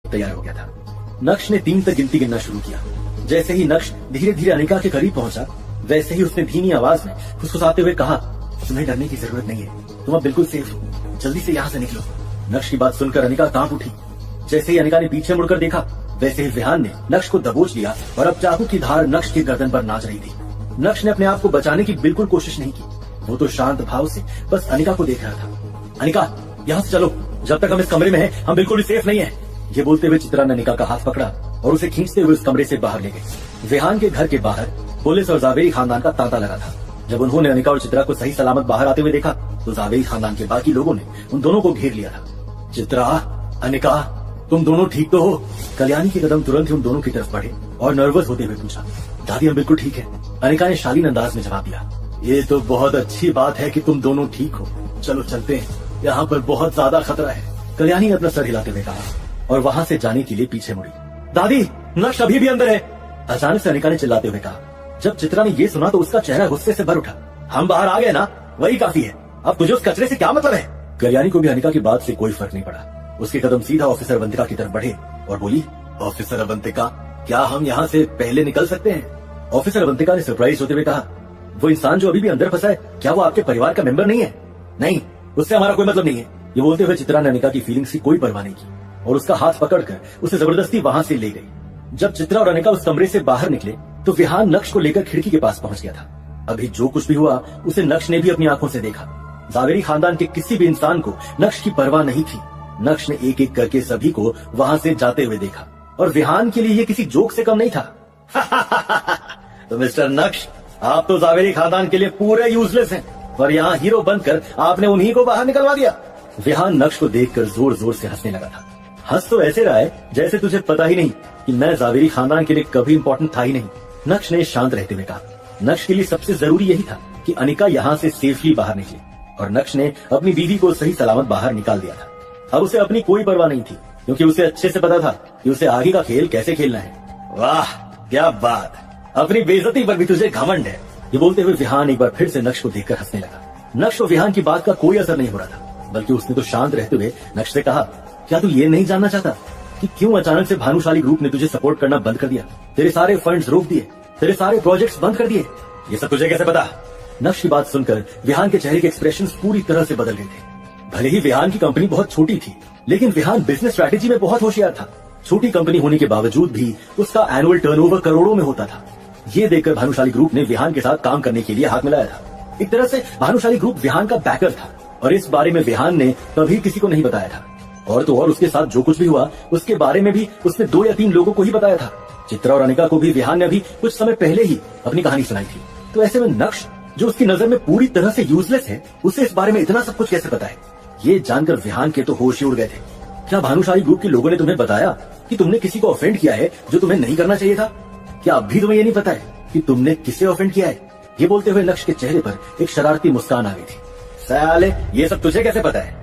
तैयार हो गया था। नक्श ने 3 तक गिनती गिनना शुरू किया। जैसे ही नक्श धीरे धीरे अनिका के करीब पहुंचा, वैसे ही उसने धीमी आवाज में फुसफुसाते हुए कहा, तुम्हें डरने की जरूरत नहीं है, तुम अब बिल्कुल सेफ हो, जल्दी से यहाँ से निकलो। नक्श की बात सुनकर अनिका कांप उठी। जैसे ही अनिका ने पीछे मुड़कर देखा, वैसे ही विहान ने नक्श को दबोच लिया और अब चाकू की धार नक्श की गर्दन पर नाच रही थी। नक्श ने अपने आप को बचाने की बिल्कुल कोशिश नहीं की। वो तो शांत भाव से बस अनिका को देख रहा था। अनिका, यहाँ से चलो, जब तक हम इस कमरे में हैं, हम बिल्कुल भी सेफ नहीं है। ये बोलते हुए चित्रा ने अनिका का हाथ पकड़ा और उसे खींचते हुए उस कमरे से बाहर ले गए। विहान के घर के बाहर पुलिस और जावेरी खानदान का तांता लगा था। जब उन्होंने अनिका और चित्रा को सही सलामत बाहर आते हुए देखा, तो जावेरी खानदान के बाकी लोगों ने उन दोनों को घेर लिया था। चित्रा, अनिका, तुम दोनों ठीक तो हो? कल्याणी के कदम तुरंत ही उन दोनों की तरफ बढ़े और नर्वस होते हुए पूछा। दादी, हम बिल्कुल ठीक है, अनिका ने शालीन अंदाज में जवाब दिया। ये तो बहुत अच्छी बात है कि तुम दोनों ठीक हो, चलो चलते हैं, यहाँ पर बहुत ज्यादा खतरा है। कल्याणी ने अपना सर हिलाते हुए कहा और वहाँ से जाने के लिए पीछे मुड़ी। दादी, नक्श अभी भी अंदर है, अचानक से अनिका ने चिल्लाते हुए कहा। जब चित्रा ने ये सुना तो उसका चेहरा गुस्से से भर उठा। हम बाहर आ गए ना, वही काफी है, अब तुझे उस कचरे से क्या मतलब है? कल्याणी को भी अनिका की बात से कोई फर्क नहीं पड़ा। उसके कदम सीधा ऑफिसर अवंतिका की तरफ बढ़े और बोली, ऑफिसर अवंतिका, क्या हम यहाँ से पहले निकल सकते हैं? ऑफिसर अवंतिका ने सरप्राइज होते हुए कहा, वो इंसान जो अभी भी अंदर फंसा है, क्या वो आपके परिवार का मेंबर नहीं है? नहीं, उससे हमारा कोई मतलब नहीं है। ये बोलते हुए चित्रा ने अनिका की फीलिंग्स की कोई परवाह नहीं की और उसका हाथ पकड़कर उसे जबरदस्ती वहां से ले गई। जब चित्रा और अनिका उस कमरे से बाहर निकले तो विहान नक्श को लेकर खिड़की के पास पहुंच गया था। अभी जो कुछ भी हुआ उसे नक्श ने भी अपनी आंखों से देखा। जावेरी खानदान के किसी भी इंसान को नक्श की परवाह नहीं थी। नक्श ने एक एक करके सभी को वहां से जाते हुए देखा और विहान के लिए ये किसी जोक से कम नहीं था। तो मिस्टर नक्श, आप तो जावेरी खानदान के लिए पूरे यूजलेस हैं, पर यहाँ हीरो बनकर आपने उन्हीं को बाहर निकलवा दिया। विहान नक्श को देखकर जोर जोर से हंसने लगा था। हंस तो ऐसे रहा है जैसे तुझे पता ही नहीं कि मैं जावेरी खानदान के लिए कभी इंपॉर्टेंट था ही नहीं। नक्श ने शांत रहते हुए कहा। नक्श के लिए सबसे जरूरी यही था कि अनिका यहाँ से सेफली बाहर निकले और नक्श ने अपनी बीवी को सही सलामत बाहर निकाल दिया था। अब उसे अपनी कोई परवाह नहीं थी, क्योंकि उसे अच्छे से पता था कि उसे आगे का खेल कैसे खेलना है। वाह, क्या बात, अपनी बेइज्जती पर भी तुझे घमंड है। ये बोलते हुए विहान एक बार फिर से नक्श को देखकर हंसने लगा। नक्श को विहान की बात का कोई असर नहीं हो रहा था, बल्कि उसने तो शांत रहते हुए नक्श से कहा, क्या तू ये नहीं जानना चाहता कि क्यों अचानक से भानुशाली ग्रुप ने तुझे सपोर्ट करना बंद कर दिया? तेरे सारे फंड्स रोक दिए, तेरे सारे प्रोजेक्ट्स बंद कर दिए। ये सब तुझे कैसे पता? नक्श की बात सुनकर विहान के चेहरे के एक्सप्रेशंस पूरी तरह से बदल गए थे। भले ही विहान की कंपनी बहुत छोटी थी, लेकिन विहान बिजनेस स्ट्रैटेजी में बहुत होशियार था। छोटी कंपनी होने के बावजूद भी उसका एनुअल टर्नओवर करोड़ों में होता था। ये देखकर भानुशाली ग्रुप ने विहान के साथ काम करने के लिए हाथ मिलाया था। एक तरह से भानुशाली ग्रुप विहान का बैकर था और इस बारे में विहान ने कभी किसी को नहीं बताया था। और तो और उसके साथ जो कुछ भी हुआ उसके बारे में भी उसने 2 या 3 लोगों को ही बताया था। चित्रा और अनिका को भी विहान ने अभी कुछ समय पहले ही अपनी कहानी सुनाई थी। तो ऐसे में नक्श, जो उसकी नजर में पूरी तरह से यूजलेस है, उसे इस बारे में इतना सब कुछ कैसे पता है? ये जानकर विहान के तो होश ही उड़ गए थे। क्या भानुशाली ग्रुप के लोगों ने तुम्हें बताया कि तुमने किसी को ऑफेंड किया है जो तुम्हें नहीं करना चाहिए था? क्या अब भी तुम्हें ये नहीं पता है कि तुमने किसे ऑफेंड किया है? ये बोलते हुए नक्श के चेहरे पर एक शरारती मुस्कान आ गई थी। साले, ये सब तुझे कैसे पता है?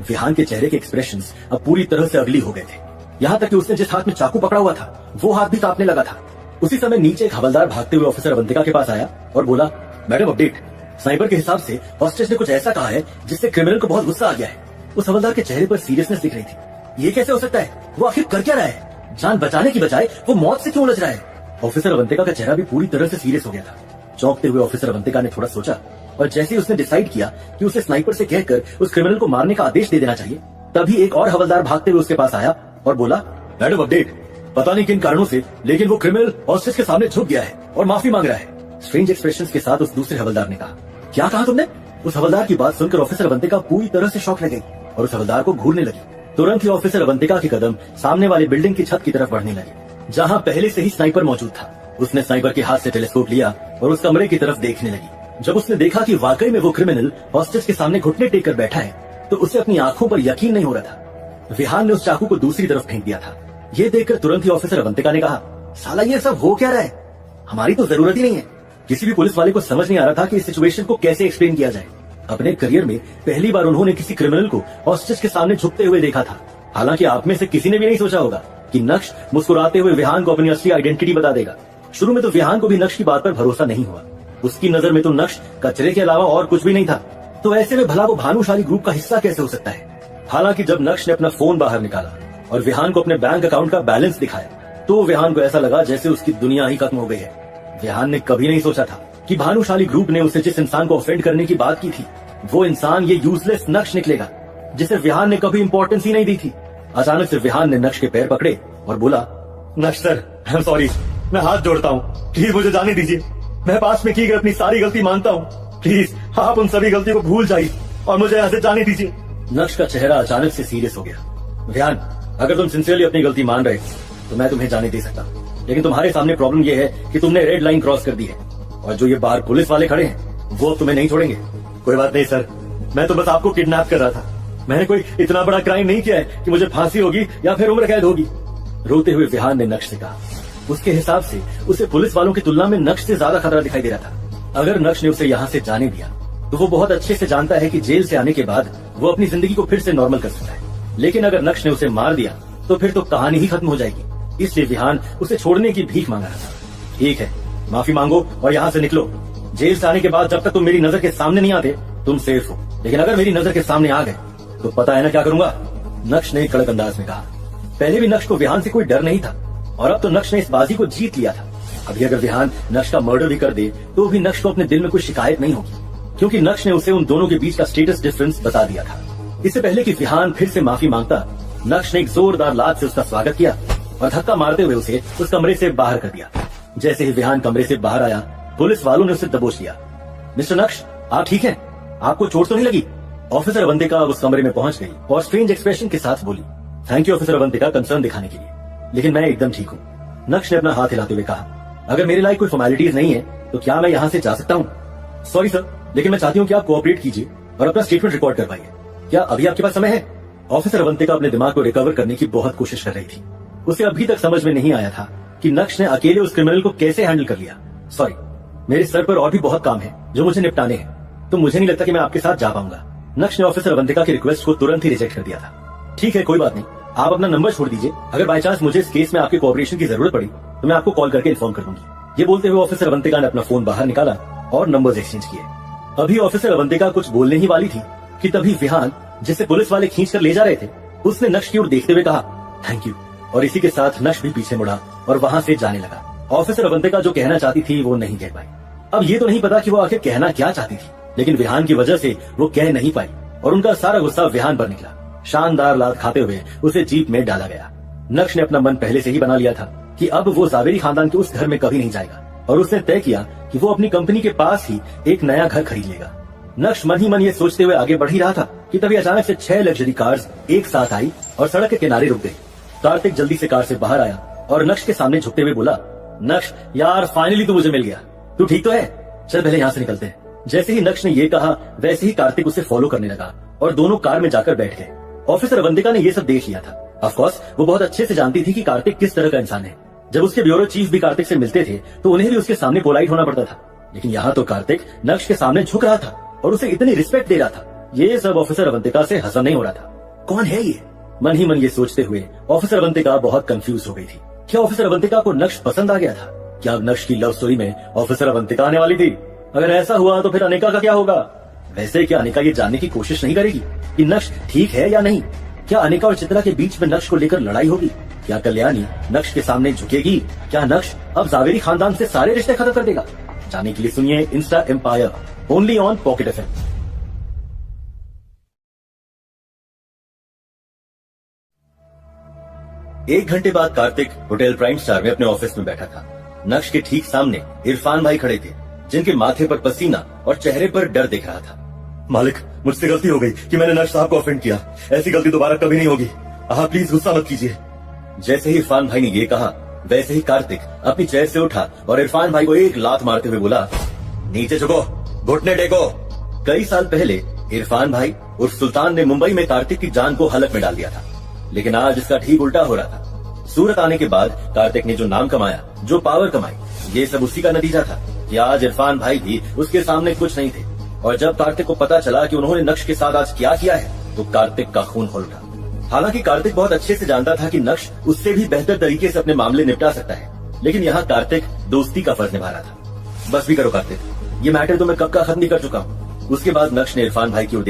विहान के चेहरे के एक्सप्रेशंस अब पूरी तरह से अगली हो गए थे। यहाँ तक कि उसने जिस हाथ में चाकू पकड़ा हुआ था वो हाथ भी कांपने लगा था। उसी समय नीचे एक हवलदार भागते हुए ऑफिसर अवंतिका के पास आया और बोला, मैडम अपडेट, स्नाइपर के हिसाब से हॉस्टेज ने कुछ ऐसा कहा है जिससे क्रिमिनल को बहुत गुस्सा आ गया है। उस हवलदार के चेहरे पर सीरियसनेस दिख रही थी। ये कैसे हो सकता है? वो आखिर कर क्या रहा है? जान बचाने की बजाय वो मौत से क्यों उलझ रहा है? ऑफिसर अवंतिका का चेहरा भी पूरी तरह से सीरियस हो गया था। चौंकते हुए ऑफिसर अवंतिका ने थोड़ा सोचा और जैसे ही उसने डिसाइड किया कि उसे स्नाइपर से कहकर उस क्रिमिनल को मारने का आदेश दे देना चाहिए, तभी एक और हवलदार भागते हुए उसके पास आया और बोला, मैडम अपडेट, पता नहीं किन कारणों से लेकिन वो क्रिमिनल हॉस्टेज के सामने झुक गया है और माफी मांग रहा है। स्ट्रेंज एक्सप्रेशंस के साथ उस दूसरे हवलदार ने कहा, क्या कहा तुमने? उस हवलदार की बात सुनकर ऑफिसर अवंतिका पूरी तरह से शॉक लग गई और उस हवलदार को घूरने लगी। तुरंत ही ऑफिसर अवंतिका के कदम सामने वाले बिल्डिंग की छत की तरफ बढ़ने लगे, जहाँ पहले से ही स्नाइपर मौजूद था। उसने स्नाइपर के हाथ से टेलीस्कोप लिया और उस कमरे की तरफ देखने लगी। जब उसने देखा कि वाकई में वो क्रिमिनल हॉस्टेज के सामने घुटने टेक कर बैठा है, तो उसे अपनी आंखों पर यकीन नहीं हो रहा था। विहान ने उस चाकू को दूसरी तरफ फेंक दिया था। ये देखकर तुरंत ही ऑफिसर अवंतिका ने कहा, साला ये सब हो क्या रहा है? हमारी तो जरूरत ही नहीं है। किसी भी पुलिस वाले को समझ नहीं आ रहा था कि इस सिचुएशन को कैसे एक्सप्लेन किया जाए। अपने करियर में पहली बार उन्होंने किसी क्रिमिनल को हॉस्टेज के सामने झुकते हुए देखा था। हालांकि आप में से किसी ने भी नहीं सोचा होगा कि नक्श मुस्कुराते हुए विहान को अपनी असली आइडेंटिटी बता देगा। शुरू में तो विहान को भी नक्श की बात पर भरोसा नहीं हुआ। उसकी नजर में तो नक्श कचरे के अलावा और कुछ भी नहीं था। तो ऐसे में भला वो भानुशाली ग्रुप का हिस्सा कैसे हो सकता है? हालांकि जब नक्श ने अपना फोन बाहर निकाला और विहान को अपने बैंक अकाउंट का बैलेंस दिखाया तो विहान को ऐसा लगा जैसे उसकी दुनिया ही खत्म हो गई है। विहान ने कभी नहीं सोचा था कि भानुशाली ग्रुप ने उसे जिस इंसान को ऑफेंड करने की बात की थी वो इंसान ये यूजलेस नक्श निकलेगा जिसे विहान ने कभी इंपॉर्टेंस ही नहीं दी थी। अचानक से विहान ने नक्श के पैर पकड़े और बोला, नक्श सर, आई एम सॉरी, मैं हाथ जोड़ता हूँ, प्लीज मुझे जाने दीजिए। मैं पास में की गई अपनी सारी गलती मानता हूँ, प्लीज आप उन सभी गलतियों को भूल जाइए और मुझे यहाँ से जाने दीजिए। नक्श का चेहरा अचानक से सीरियस हो गया। विहान, अगर तुम सिंसियरली अपनी गलती मान रहे तो मैं तुम्हें जाने दे सकता, लेकिन तुम्हारे सामने प्रॉब्लम ये है कि तुमने रेड लाइन क्रॉस कर दी है और जो ये बाहर पुलिस वाले खड़े हैं वो तुम्हें नहीं छोड़ेंगे। कोई बात नहीं सर, मैं तो बस आपको किडनैप कर रहा था, मैंने कोई इतना बड़ा क्राइम नहीं किया है कि मुझे फांसी होगी या फिर उम्र कैद होगी। रोते हुए विहान ने नक्श से कहा। उसके हिसाब से उसे पुलिस वालों की तुलना में नक्श से ज्यादा खतरा दिखाई दे रहा था। अगर नक्श ने उसे यहाँ से जाने दिया तो वो बहुत अच्छे से जानता है कि जेल से आने के बाद वो अपनी जिंदगी को फिर से नॉर्मल कर सकता है, लेकिन अगर नक्श ने उसे मार दिया तो फिर तो कहानी ही खत्म हो जाएगी। इसलिए विहान उसे छोड़ने की भीख मांग रहा था। ठीक है, माफी मांगो और यहाँ से निकलो। जेल से आने के बाद जब तक तुम मेरी नजर के सामने नहीं आते तुम सेफ हो, लेकिन अगर मेरी नजर के सामने आ गए तो पता है ना क्या करूंगा, नक्श ने कड़क अंदाज में कहा। पहले भी नक्श को विहान से कोई डर नहीं था और अब तो नक्श ने इस बाजी को जीत लिया था। अभी अगर विहान नक्श का मर्डर भी कर दे तो भी नक्श को अपने दिल में कोई शिकायत नहीं होगी, क्योंकि नक्श ने उसे उन दोनों के बीच का स्टेटस डिफरेंस बता दिया था। इससे पहले कि विहान फिर से माफी मांगता, नक्श ने एक जोरदार लात से उसका स्वागत किया और धक्का मारते हुए उसे उस कमरे से बाहर कर दिया। जैसे ही विहान कमरे से बाहर आया पुलिस वालों ने उसे दबोच लिया। मिस्टर नक्श, आप ठीक हैं? आपको चोट तो नहीं लगी? ऑफिसर अवंतिका उस कमरे में पहुंच गई और स्ट्रेंज एक्सप्रेशन के साथ बोली, thank you officer Avantika concern दिखाने के लिए, लेकिन मैं एकदम ठीक हूँ। नक्श ने अपना हाथ हिलाते हुए कहा, अगर मेरे लायक कोई फॉर्मेलिटीज नहीं है तो क्या मैं यहाँ से जा सकता हूँ? सॉरी सर, लेकिन मैं चाहती हूँ कि आप कोऑपरेट कीजिए और अपना स्टेटमेंट रिकॉर्ड करवाइए। क्या अभी आपके पास समय है? ऑफिसर अवंतिका अपने दिमाग को रिकवर करने की बहुत कोशिश कर रही थी। उसे अभी तक समझ में नहीं आया था कि नक्श ने अकेले उस क्रिमिनल को कैसे हैंडल कर लिया। सॉरी, मेरे सर पर और भी बहुत काम है जो मुझे निपटाने हैं, तो मुझे नहीं लगता कि मैं आपके साथ जा पाऊंगा। नक्श ने ऑफिसर अवंतिका की रिक्वेस्ट को तुरंत ही रिजेक्ट कर दिया था। ठीक है, कोई बात नहीं, आप अपना नंबर छोड़ दीजिए, अगर बाय चांस मुझे इस केस में आपके कोऑपरेशन की जरूरत पड़ी तो मैं आपको कॉल करके इन्फॉर्म कर दूंगी। ये बोलते हुए ऑफिसर अवंतिका ने अपना फोन बाहर निकाला और नंबर्स एक्सचेंज किए। अभी ऑफिसर अवंतिका कुछ बोलने ही वाली थी कि तभी विहान, जिसे पुलिस वाले खींच कर ले जा रहे थे, उसने नक्श की ओर देखते हुए कहा, थैंक यू, और इसी के साथ नक्श भी पीछे मुड़ा और वहाँ से जाने लगा। ऑफिसर अवंतिका जो कहना चाहती थी वो नहीं कह पाई। अब ये तो नहीं पता कि वो आखिर कहना क्या चाहती थी, लेकिन विहान की वजह से वो कह नहीं पाई और उनका सारा गुस्सा विहान पर निकला। शानदार लात खाते हुए उसे जीप में डाला गया। नक्श ने अपना मन पहले से ही बना लिया था कि अब वो जावेरी खानदान के उस घर में कभी नहीं जाएगा और उसने तय किया कि वो अपनी कंपनी के पास ही एक नया घर खरीद लेगा। नक्श मन ही मन ये सोचते हुए आगे बढ़ ही रहा था कि तभी अचानक से 6 लग्जरी कार्स एक साथ आई और सड़क के किनारे रुक गई। कार्तिक जल्दी से कार से बाहर आया और नक्श के सामने झुकते हुए बोला, नक्श यार, फाइनली तू मुझे मिल गया, तू ठीक तो है? चल पहले यहाँ से निकलते हैं। जैसे ही नक्श ने ये कहा वैसे ही कार्तिक उसे फॉलो करने लगा और दोनों कार में जाकर बैठ गए। ऑफिसर अवंतिका ने ये सब देख लिया था। ऑफ कोर्स वो बहुत अच्छे से जानती थी कि कार्तिक किस तरह का इंसान है। जब उसके ब्यूरो चीफ भी कार्तिक से मिलते थे तो उन्हें भी उसके सामने पोलाइट होना पड़ता था, लेकिन यहाँ तो कार्तिक नक्श के सामने झुक रहा था और उसे इतनी रिस्पेक्ट दे रहा था। ये सब ऑफिसर अवंतिका से हजम नहीं हो रहा था। कौन है ये? मन ही मन ये सोचते हुए ऑफिसर अवंतिका बहुत कंफ्यूज हो गई थी। क्या ऑफिसर अवंतिका को नक्श पसंद आ गया था? क्या अब नक्श की लव स्टोरी में ऑफिसर अवंतिका आने वाली थी? अगर ऐसा हुआ तो फिर अनिका का क्या होगा? वैसे क्या अनिका ये जानने की कोशिश नहीं करेगी कि नक्श ठीक है या नहीं? क्या अनिका और चित्रा के बीच में नक्श को लेकर लड़ाई होगी? क्या कल्याणी नक्श के सामने झुकेगी? क्या नक्श अब जावेरी खानदान से सारे रिश्ते खत्म कर देगा? जानने के लिए सुनिए Insta Empire, only on Pocket FM. एक घंटे बाद कार्तिक होटल प्राइम स्टार में अपने ऑफिस में बैठा था। नक्श के ठीक सामने इरफान भाई खड़े थे, जिनके माथे पर पसीना और चेहरे पर डर दिख रहा था। मालिक, मुझसे गलती हो गई कि मैंने नक्श साहब को ऑफेंड किया। ऐसी गलती दोबारा कभी नहीं होगी, आप प्लीज गुस्सा मत कीजिए। जैसे ही इरफान भाई ने ये कहा वैसे ही कार्तिक अपनी चेयर से उठा और इरफान भाई को एक लात मारते हुए बोला, नीचे झुको, घुटने टेको। कई साल पहले इरफान भाई उर्फ सुल्तान ने मुंबई में कार्तिक की जान को हलक में डाल दिया था, लेकिन आज इसका ठीक उल्टा हो रहा था। सूरत आने के बाद कार्तिक ने जो नाम कमाया, जो पावर कमाई, ये सब उसी का नतीजा था कि आज इरफान भाई भी उसके सामने कुछ नहीं थे। और जब कार्तिक को पता चला कि उन्होंने नक्श के साथ आज क्या किया है तो कार्तिक का खून खौल उठा। हालांकि कार्तिक बहुत अच्छे से जानता था कि नक्श उससे भी बेहतर तरीके से अपने मामले निपटा सकता है, लेकिन यहाँ कार्तिक दोस्ती का फर्ज निभा रहा था। बस भी करो कार्तिक, ये मैटर तो मैं कब का खत्म नहीं कर चुका हूँ। उसके बाद नक्श ने इरफान भाई की ओर